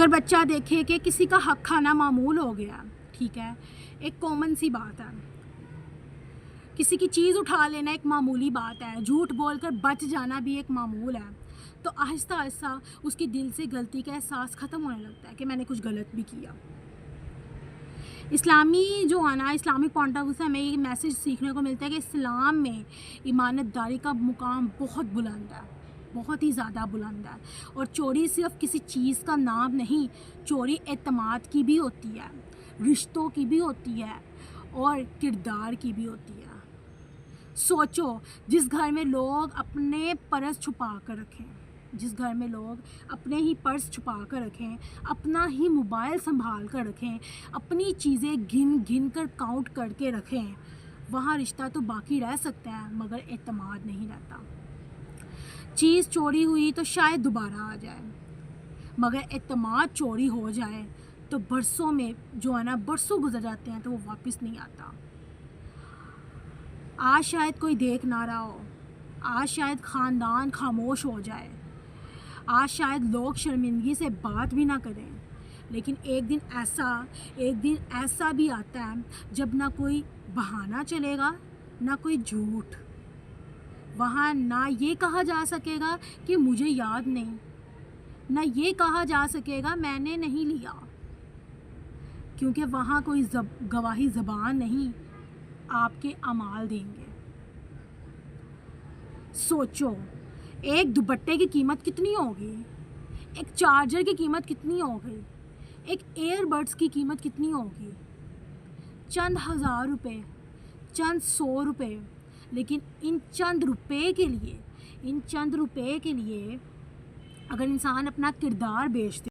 اگر بچہ دیکھے کہ کسی کا حق کھانا معمول ہو گیا، ٹھیک ہے، ایک کامن سی بات ہے، کسی کی چیز اٹھا لینا ایک معمولی بات ہے، جھوٹ بول کر بچ جانا بھی ایک معمول ہے، تو آہستہ آہستہ اس کے دل سے غلطی کا احساس ختم ہونے لگتا ہے کہ میں نے کچھ غلط بھی کیا۔ اسلامی جو ہے نا، اسلامک پوائنٹ آف ویو سے ہمیں یہ میسیج سیکھنے کو ملتا ہے کہ اسلام میں امانت داری کا مقام بہت بلند ہے، بہت ہی زیادہ بلند ہے، اور چوری صرف کسی چیز کا نام نہیں، چوری اعتماد کی بھی ہوتی ہے، رشتوں کی بھی ہوتی ہے، اور کردار کی بھی ہوتی ہے۔ سوچو، جس گھر میں لوگ اپنے پرس چھپا کر رکھیں، جس گھر میں لوگ اپنے ہی پرس چھپا کر رکھیں، اپنا ہی موبائل سنبھال کر رکھیں، اپنی چیزیں گن گن کر کاؤنٹ کر کے رکھیں، وہاں رشتہ تو باقی رہ سکتا ہے مگر اعتماد نہیں رہتا۔ چیز چوری ہوئی تو شاید دوبارہ آ جائے، مگر اعتماد چوری ہو جائے تو برسوں میں جو ہے نا، برسوں گزر جاتے ہیں تو وہ واپس نہیں آتا۔ آج شاید کوئی دیکھ نہ رہا ہو، آج شاید خاندان خاموش ہو جائے، آج شاید لوگ شرمندگی سے بات بھی نہ کریں، لیکن ایک دن ایسا بھی آتا ہے جب نہ کوئی بہانہ چلے گا، نہ کوئی جھوٹ، وہاں نہ یہ کہا جا سکے گا کہ مجھے یاد نہیں، نہ یہ کہا جا سکے گا میں نے نہیں لیا، کیونکہ وہاں کوئی گواہی زبان نہیں، آپ کے اعمال دیں گے۔ سوچو، ایک دوپٹے کی قیمت کتنی ہوگی، ایک چارجر کی قیمت کتنی ہوگی، ایک ایئر بڈس کی قیمت کتنی ہوگی؟ چند ہزار روپے، چند 100 روپے، لیکن ان چند روپے کے لیے اگر انسان اپنا کردار بیچ دے